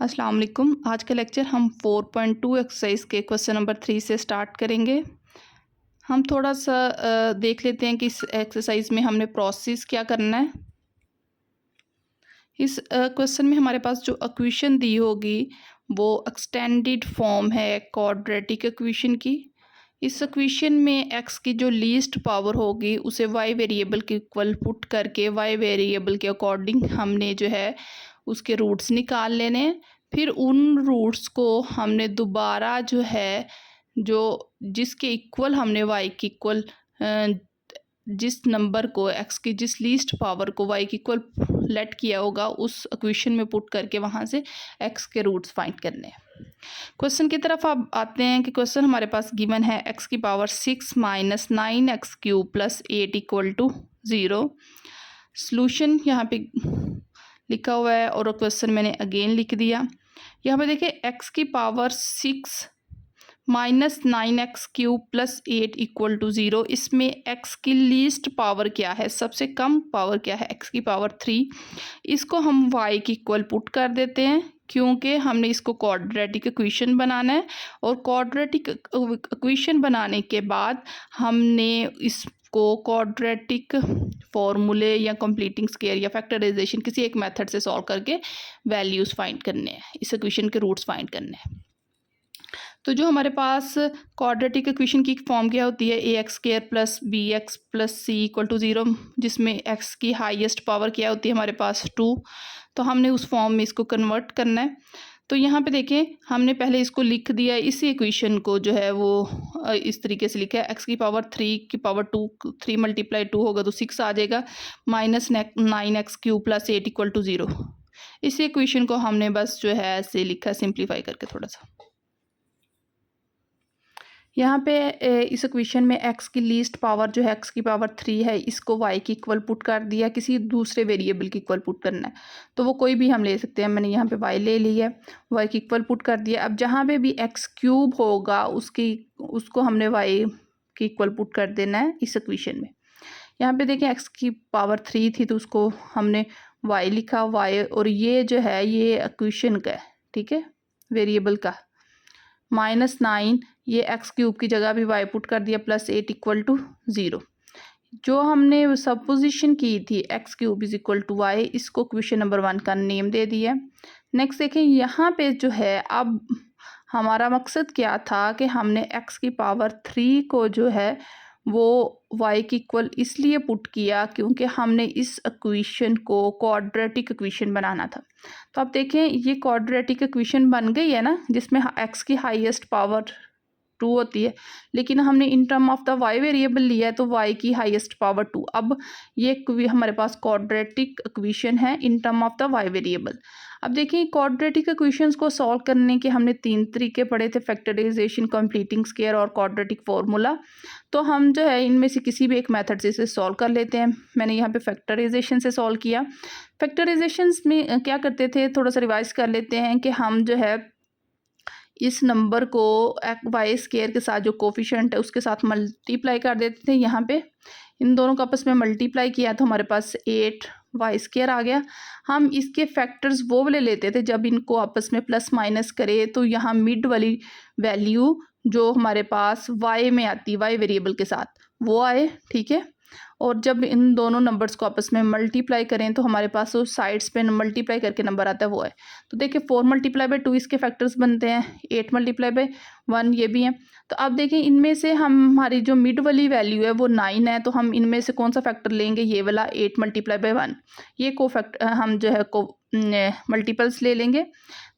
अस्सलाम वालेकुम। आज का लेक्चर हम 4.2 एक्सरसाइज के क्वेश्चन नंबर 3 से स्टार्ट करेंगे। हम थोड़ा सा देख लेते हैं कि इस एक्सरसाइज में हमने प्रोसेस क्या करना है। इस क्वेश्चन में हमारे पास जो इक्वेशन दी होगी वो एक्सटेंडेड फॉर्म है क्वाड्रेटिक इक्वेशन की। इस इक्वेशन में x की जो लीस्ट पावर होगी उसे y वेरिएबल के इक्वल पुट करके y वेरिएबल के अकॉर्डिंग हमने जो है उसके रूट्स निकाल लेने हैं। फिर उन रूट्स को हमने दोबारा जो है जो जिसके इक्वल हमने y की इक्वल जिस नंबर को x की जिस लीस्ट पावर को y की इक्वल लेट किया होगा उस इक्वेशन में पुट करके वहाँ से x के रूट्स फाइंड करने हैं। क्वेश्चन की तरफ आप आते हैं कि क्वेश्चन हमारे पास गिवन है x की power 6 minus 9x cube plus 8 equal to 0। Solution यहाँ पे लिखा हुआ है और क्वेश्चन मैंने अगेन लिख दिया। यहाँ पे देखिए x की power 6 minus 9x cube plus 8 equal to 0। इसमें x की लीस्ट पावर क्या है, सबसे कम पावर क्या है, x की पावर 3। इसको हम y की इक्वल पुट कर देते हैं क्योंकि हमने इसको क्वाड्रेटिक इक्वेशन बनाना है और क्वाड्रेटिक इक्वेशन बनाने के बाद हमने इसको क्वाड्रेटिक फॉर्मूले या कंप्लीटिंग स्क्वायर या फैक्टराइजेशन किसी एक मेथड से सॉल्व करके वैल्यूज़ फाइंड करने हैं, इस इक्वेशन के रूट्स फाइंड करने हैं। तो जो हमारे पास क्वाड्रेटिक इक्वेशन की फॉर्म क्या होती है, a x square plus b x plus c equal to 0, जिसमें x की हाईएस्ट पावर क्या होती है हमारे पास 2। तो हमने उस फॉर्म में इसको कन्वर्ट करना है। तो यहाँ पे देखें हमने पहले इसको लिख दिया, इसी इक्वेशन को जो है वो इस तरीके से लिखा है, x की पावर 3 की पावर 2, 3 मल्टीप्लाई 2 होगा तो 6 आ जाएगा, minus 9x cube plus 8 equal to 0। इसी इक्वेशन को हमने बस जो है ऐसे लिखा सिंप्लीफाई करके थोड़ा सा। यहाँ पे इस इक्वेशन में x की लीस्ट पावर जो है x की पावर 3 है, इसको y की इक्वल पुट कर दिया, किसी दूसरे वेरिएबल की इक्वल पुट करना है तो वो कोई भी हम ले सकते हैं। मैंने यहाँ पे y ले ली है, y की इक्वल पुट कर दिया। अब जहाँ पे भी x क्यूब होगा उसको हमने y की इक्वल पुट कर देना है इस इक्वेशन में। यहाँ पे देखें x की पावर 3 थी तो उसको हमने y लिखा, y और ये जो है ये इक्वेशन का है, ठीक है, वेरिएबल का, माइनस 9 ये x क्यूब की जगह भी y पुट कर दिया, प्लस 8 इक्वल टू 0। जो हमने सपोजिशन की थी x cube is equal to y, इसको क्वेश्चन नंबर 1 का नेम दे दिया। नेक्स्ट देखें यहाँ पे जो है अब हमारा मकसद क्या था कि हमने x की पावर 3 को जो है वो y की इक्वल इसलिए पुट किया क्योंकि हमने इस इक्वेशन को क्वाड्रेटिक इक्वेशन बनाना था। तो आप देखें ये क्वाड्रेटिक इक्वेशन बन गई है ना, जिसमें x की हाईएस्ट पावर 2 होती है, लेकिन हमने in term of the y variable लिया है तो y की हाईएस्ट पावर 2। अब ये हमारे पास क्वाड्रेटिक इक्वेशन है in term of the y variable. अब देखिए क्वाड्रेटिक इक्वेशंस को सॉल्व करने के हमने 3 तरीके पढ़े थे, फैक्टराइजेशन, कंप्लीटिंग स्क्वायर और क्वाड्रेटिक फॉर्मूला। तो हम जो है इनमें से किसी भी एक मेथड से इसे सॉल्व कर लेते हैं। मैंने यहाँ पे फैक्टराइजेशन से सॉल्व किया। फैक्टराइजेशंस में क्या करते थे, थोड़ा सा रिवाइज कर लेते हैं कि हम जो है इस नंबर को वाई स्क्वायर के साथ जो कोफिशिएंट है उसके साथ मल्टीप्लाई कर देते थे। यहाँ पे इन दोनों को आपस में मल्टीप्लाई किया तो हमारे पास 8 वाई स्क्वायर आ गया। हम इसके फैक्टर्स वो वाले लेते थे जब इनको आपस में प्लस माइनस करे तो यहाँ मिड वाली वैल्यू जो हमारे पास y में आती, y वेरिएबल के साथ वो आए, ठीक है। और जब इन दोनों नंबर्स को आपस में मल्टीप्लाई करें तो हमारे पास वो साइड्स पे मल्टीप्लाई करके नंबर आता है वो है। तो देखिए 4 मल्टीप्लाई बाई 2 इसके फैक्टर्स बनते हैं, 8 मल्टीप्लाई बाई 1 ये भी हैं। तो अब देखिए इनमें से हमारी जो मिड वाली वैल्यू है वो 9 है, तो हम इनमें से कौन सा फैक्टर लेंगे, ये वाला 8 मल्टीप्लाई बाई 1, ये को फैक्टर हम जो है को मल्टीपल्स ले लेंगे।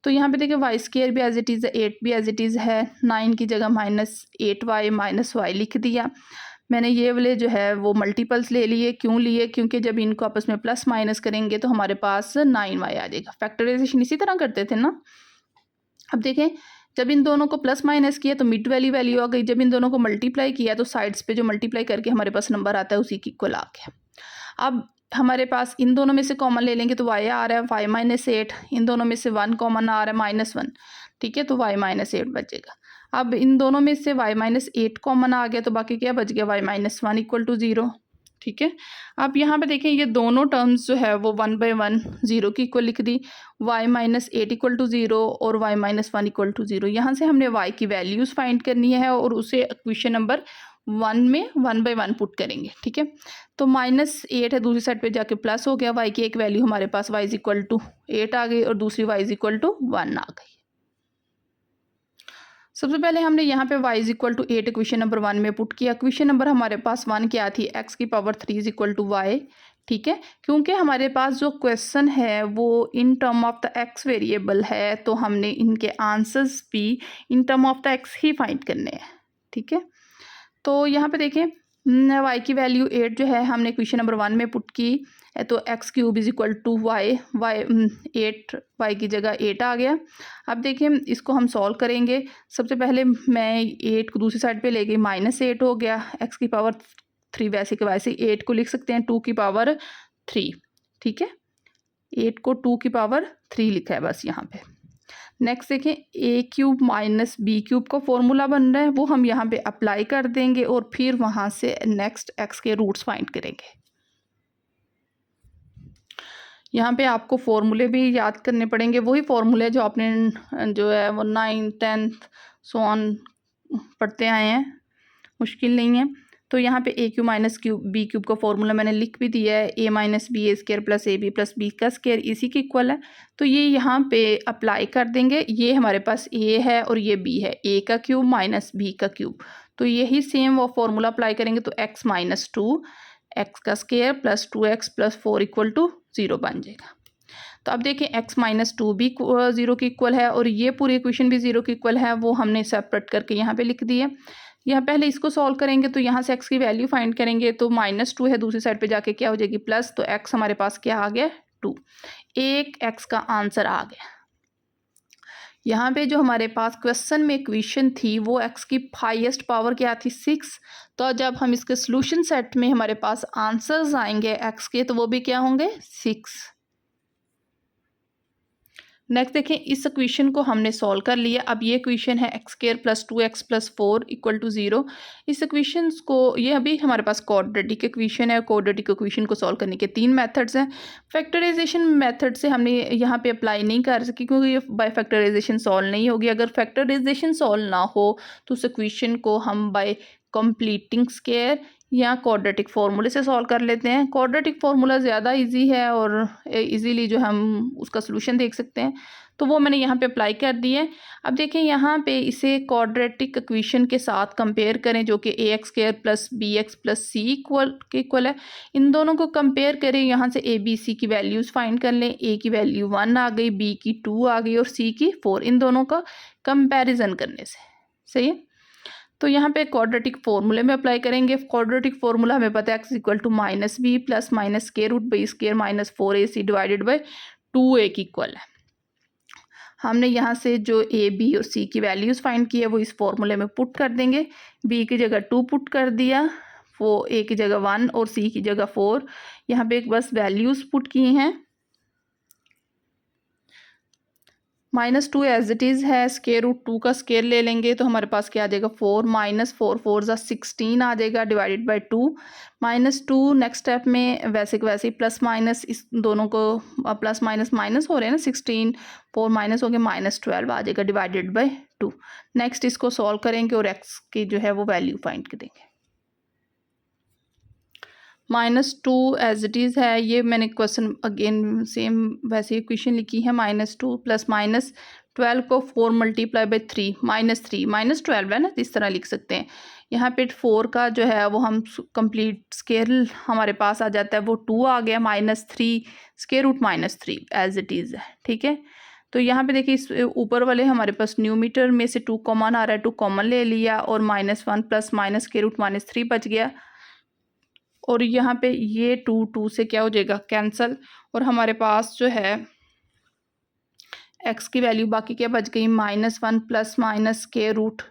तो यहाँ पे देखिए वाई स्क्वायर भी एज इट इज़ है, 8 भी एज इट इज़ है, 9 की जगह माइनस 8y माइनस वाई लिख दिया। मैंने ये वाले जो है वो मल्टीपल्स ले लिए, क्यों लिए, क्योंकि जब इनको आपस में प्लस माइनस करेंगे तो हमारे पास 9y आ जाएगा। फैक्टराइजेशन इसी तरह करते थे ना। अब देखें जब इन दोनों को प्लस माइनस किया तो मिड वैल्यू वैल्यू आ गई, जब इन दोनों को मल्टीप्लाई किया तो साइड्स पे जो मल्टीप्लाई करके हमारे पास नंबर आता है उसी की इक्वल आ गया। अब हमारे पास इन दोनों में से कॉमन ले लेंगे तो y आ रहा है y माइनस 8, इन दोनों में से 1 कॉमन आ रहा है -1, ठीक है, तो y माइनस 8 बचेगा। अब इन दोनों में से y माइनस 8 कॉमन आ गया तो बाकी क्या बच गया, y माइनस 1 इक्वल टू 0, ठीक है। अब यहाँ पे देखें ये दोनों टर्म्स जो है वो 1/1 0 की इक्वल लिख दी, y माइनस 8 इक्वल टू 0 और y माइनस 1 इक्वल टू 0। यहाँ से हमने y की वैल्यूज़ फाइंड करनी है और उसे इक्वेशन नंबर 1 में 1/1 पुट करेंगे, ठीक है। तो -8 है, दूसरी साइड पे जाके प्लस हो गया, y की एक वैल्यू हमारे पास y इज इक्वल टू 8 आ गई और दूसरी y इज इक्वल टू 1 आ गई। सबसे पहले हमने यहाँ पे y is equal to 8 equation number 1 में पुट किया। इक्वेशन नंबर हमारे पास 1 क्या थी, x की power 3 is equal to y, ठीक है। क्योंकि हमारे पास जो क्वेश्चन है वो in term of the x variable है, तो हमने इनके आंसर्स भी in term of the x he find करने हैं, ठीक है। तो यहाँ पे देखें y की वैल्यू 8 जो है हमने क्वेश्चन नंबर 1 में पुट की, तो x cube is equal to y, 8 y की जगह 8 आ गया। अब देखिए इसको हम सॉल्व करेंगे। सबसे पहले मैं 8 को दूसरी साइड पे ले गई, -8 हो गया, x की पावर 3 वैसे के वैसे 8 को लिख सकते हैं 2 की पावर 3, ठीक है। 8 को 2 की पावर 3 लिखा है बस यहाँ पे। नेक्स्ट देखें ए क्यूब माइनस बी क्यूब का फॉर्मूला बन रहा है, वो हम यहाँ पे अप्लाई कर देंगे और फिर वहाँ से नेक्स्ट एक्स के रूट्स फाइंड करेंगे। यहाँ पे आपको फॉर्मूले भी याद करने पड़ेंगे, वही फॉर्मूले जो आपने जो है वो 9th 10th सो ऑन पढ़ते आए हैं, मुश्किल नहीं है। तो यहाँ पे a cube minus cube b cube का फॉर्मूला मैंने लिख भी दिया है, a minus b a square plus a b plus b का स्केयर इसी के इक्वल है। तो ये यहाँ पे अप्लाई कर देंगे। ये हमारे पास a है और ये b है, a का क्यूब माइनस b का क्यूब, तो यही सेम वो फॉर्मूला अप्लाई करेंगे तो x माइनस 2 एक्स का square plus 2x plus 4 equal to 0 बन जाएगा। तो अब देखें x माइनस 2 भी 0 के इक्वल है और ये पूरी इक्वेशन भी 0 के इक्वल है, वो हमने सेपरेट करके यहाँ पे लिख दी है। यहाँ पहले इसको सॉल्व करेंगे तो यहाँ से x की वैल्यू फाइंड करेंगे, तो -2 है, दूसरी साइड पे जाके क्या हो जाएगी प्लस, तो x हमारे पास क्या आ गया 2, एक x का आंसर आ गया। यहाँ पे जो हमारे पास क्वेश्चन में इक्वेशन थी वो x की हाईएस्ट पावर क्या थी 6, तो जब हम इसके सॉल्यूशन सेट में हमारे पास आंसर्स आएंगे x के तो वो भी क्या होंगे 6। नेक्स्ट देखें इस इक्वेशन को हमने सॉल्व कर लिया। अब ये इक्वेशन है x square plus 2x plus 4 equal to 0। इस इक्वेशन को, ये अभी हमारे पास क्वाड्रेटिक इक्वेशन है। क्वाड्रेटिक इक्वेशन को सॉल्व करने के 3 मेथड्स हैं। फैक्टराइजेशन मेथड से हमने यहाँ पे अप्लाई नहीं कर सकी क्योंकि ये बाय फैक्टराइजेशन सॉल्व नहीं होगी। अगर फैक्टराइजेशन सॉल्व ना हो तो उस इक्वेशन को हम बाय कंप्लीटिंग स्क्वायर या क्वाड्रेटिक फार्मूले से सॉल्व कर लेते हैं। क्वाड्रेटिक फार्मूला ज़्यादा इजी है और इजीली जो हम उसका सलूशन देख सकते हैं, तो वो मैंने यहाँ पे अप्लाई कर दी है। अब देखें यहाँ पे इसे क्वाड्रेटिक इक्वेशन के साथ कंपेयर करें जो कि ax square plus bx plus c equal है। इन दोनों को कंपेयर करें, यहाँ से a b c की वैल्यूज़ फाइंड कर लें। a की वैल्यू 1 आ गई, b की 2 आ गई और c की 4, इन दोनों का कंपेरिजन करने से। सही है, तो यहाँ पे क्वाड्रेटिक फॉर्मूले में अप्लाई करेंगे। क्वाड्रेटिक फॉर्मूला हमें पता है x equal to minus b plus minus square root b square minus 4ac divided by 2a की इक्वल है। हमने यहाँ से जो a b और c की वैल्यूज़ फाइंड की है वो इस फॉर्मूले में पुट कर देंगे। b की जगह 2 पुट कर दिया, वो a की जगह 1 और c की जगह 4। यहाँ पे एक बस वैल्यूज़ पुट की हैं। -2 एज इट इज़ है, स्केयर रूट 2 का स्केयर ले लेंगे तो हमारे पास क्या आ जाएगा 4, -4 4 ज़ा 16 आ जाएगा डिवाइडेड बाई 2। -2 नेक्स्ट स्टेप में वैसे के वैसे ही प्लस माइनस इस दोनों को प्लस माइनस माइनस हो रहे हैं ना, 16 4 माइनस हो गया -12 आ जाएगा डिवाइडेड बाई 2। नेक्स्ट इसको सॉल्व करेंगे और एक्स की जो है वो वैल्यू फाइंड करेंगे। -2 एज इट इज़ है, ये मैंने क्वेश्चन अगेन सेम वैसे इक्वेशन लिखी है। -2 प्लस -12 को 4 मल्टीप्लाई बाई 3 -3 -12 है ना, इस तरह लिख सकते हैं। यहाँ पे 4 का जो है वो हम कंप्लीट स्केयर हमारे पास आ जाता है, वो 2 आ गया, -3 square root -3 as it is है, ठीक है। तो यहाँ पे देखिए इस ऊपर वाले हमारे पास न्यूमीटर में से 2 कॉमन आ रहा है, 2 कॉमन ले लिया और -1 प्लस माइनस स्केयर रूट -3 बच गया और यहाँ पे ये 2 से क्या हो जाएगा कैंसल और हमारे पास जो है x की वैल्यू बाकी क्या बच गई -1 प्लस माइनस स्क्वायर रूट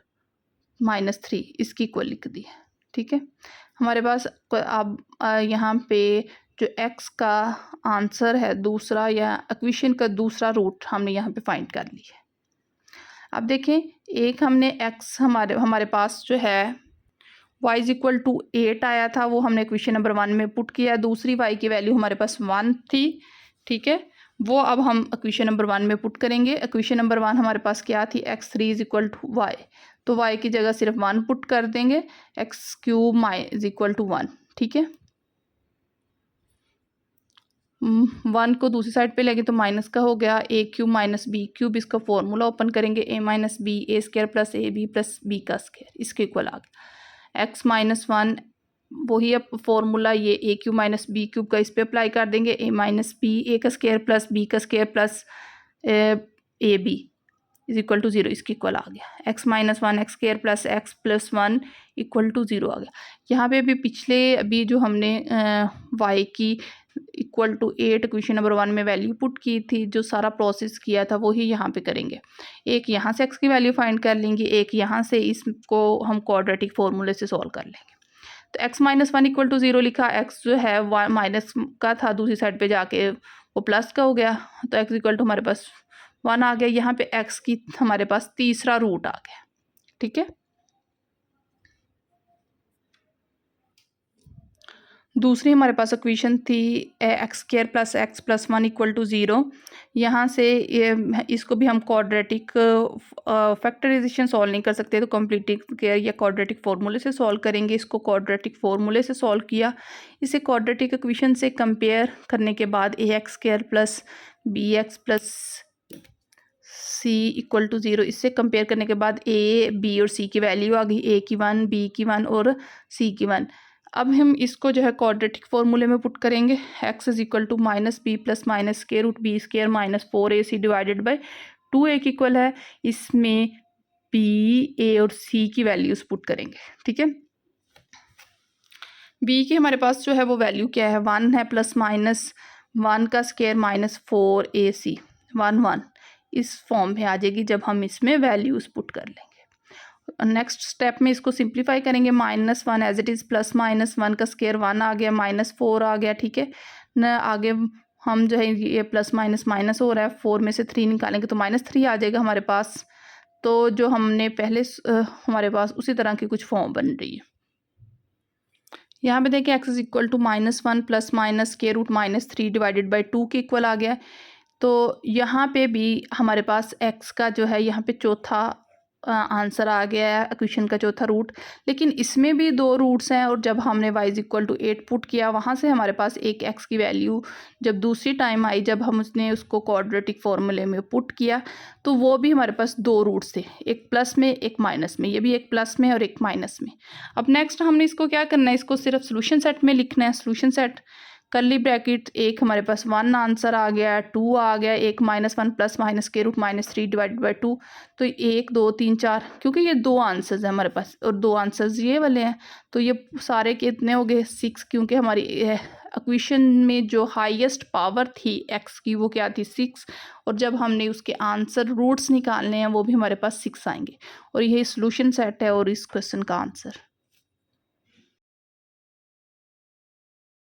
-3 इसकी इक्वल लिख दी है, ठीक है। हमारे पास अब यहाँ पे जो x का आंसर है दूसरा या इक्वेशन का दूसरा रूट हमने यहाँ पे फाइंड कर लिया है। अब देखें एक हमने x हमारे पास जो है y इज इक्वल टू 8 आया था, वो हमने इक्वेशन नंबर 1 में पुट किया। दूसरी y की वैल्यू हमारे पास 1 थी, ठीक है, वो अब हम इक्वेशन नंबर 1 में पुट करेंगे। इक्वेशन नंबर 1 हमारे पास क्या थी, x3 is equal to y, तो y की जगह सिर्फ 1 पुट कर देंगे, x cube my is equal to 1, ठीक है। 1 को दूसरी साइड पे लेंगे तो माइनस का हो गया, a cube minus b cube, इसका फॉर्मूला ओपन करेंगे, a minus b a square plus a b plus b का स्क्वायर, इसके इक्वल आ गया। एक्स माइनस 1 वही अब फॉर्मूला ये a cube minus b cube का इस पे अप्लाई कर देंगे, ए माइनस बी ए का स्क्वायर प्लस बी का square plus a b is equal to 0, इसके इक्वल आ गया। X minus 1 x square plus x plus 1 equal to 0 आ गया। यहाँ पे अभी पिछले अभी जो हमने वाई की इक्वल टू 8 इक्वेशन नंबर 1 में वैल्यू पुट की थी, जो सारा प्रोसेस किया था वही यहाँ पे करेंगे। एक यहाँ से एक्स की वैल्यू फाइंड कर लेंगे, एक यहाँ से इसको हम क्वाड्रेटिक फॉर्मूले से सॉल्व कर लेंगे। तो एक्स माइनस 1 इक्वल टू 0 लिखा, एक्स जो है माइनस का था, दूसरी साइड पे जाके वो प्लस का हो गया, तो एक्स इक्वल टू हमारे पास 1 आ गया। यहाँ पे एक्स की हमारे पास तीसरा रूट आ गया, ठीक है। दूसरी हमारे पास इक्वेशन थी x square plus x plus 1 equal to 0। यहाँ से इसको भी हम क्वाड्रेटिक फैक्टराइजेशन सॉल्व नहीं कर सकते, तो कंप्लीटिक स्क्वायर या क्वाड्रेटिक फार्मूले से सॉल्व करेंगे। इसको क्वाड्रेटिक फार्मूले से सॉल्व किया, इसे क्वाड्रेटिक इक्वेशन से कंपेयर करने के बाद a x square plus b x plus c equal to 0, इससे कंपेयर करने के बाद ए बी और सी की वैल्यू आ गई, ए की 1 बी की 1 और सी की 1। अब हम इसको जो है क्वाड्रेटिक फॉर्मूले में पुट करेंगे, x is equal to minus b plus minus square root b square minus 4ac divided by 2a की इक्वल है। इसमें बी ए और सी की वैल्यूज पुट करेंगे, ठीक है। बी की हमारे पास जो है वो वैल्यू क्या है, 1 है, प्लस माइनस 1 का स्क्वायर माइनस 4ac 1 इस फॉर्म में आ जाएगी जब हम इसमें वैल्यूज पुट कर लेंगे। नेक्स्ट स्टेप में इसको सिंप्लीफाई करेंगे, minus 1 as it is plus minus 1 का स्क्वायर 1 आ गया, माइनस 4 आ गया, ठीक है न। आगे हम जो है ये प्लस माइनस माइनस हो रहा है, 4 में से 3 निकालेंगे तो माइनस 3 आ जाएगा हमारे पास। तो जो हमने पहले हमारे पास उसी तरह की कुछ फॉर्म बन रही है। यहाँ पे देखिए x is equal to -1 plus minus square root -3 divided by 2 के इक्वल आ गया। तो यहाँ पे भी हमारे पास एक्स का जो है यहाँ पे चौथा आंसर आ गया है, इक्वेशन का चौथा रूट। लेकिन इसमें भी 2 रूट्स हैं, और जब हमने y is equal to 8 put किया, वहाँ से हमारे पास एक x की वैल्यू जब दूसरी टाइम आई, जब हम उसने उसको क्वाड्रेटिक फॉर्मूले में पुट किया, तो वो भी हमारे पास 2 रूट्स थे, एक प्लस में एक माइनस में। ये भी एक प्लस में और एक माइनस में। अब नेक्स्ट हमने इसको क्या करना है, इसको सिर्फ सोल्यूशन सेट में लिखना है। सोल्यूशन सेट कर्ली ब्रैकेट, एक हमारे पास 1 आंसर आ गया, 2 आ गया, एक -1 प्लस माइनस के रूट -3 डिवाइडेड बाई 2। तो 1 2 3 4, क्योंकि ये 2 आंसर्स हैं हमारे पास और 2 आंसर्स ये वाले हैं, तो ये सारे कितने हो गए 6, क्योंकि हमारी इक्वेशन में जो हाईएस्ट पावर थी x की वो क्या थी 6, और जब हमने उसके आंसर रूट्स निकालने हैं वो भी हमारे पास 6 आएंगे। और यही सोल्यूशन सेट है और इस क्वेश्चन का आंसर।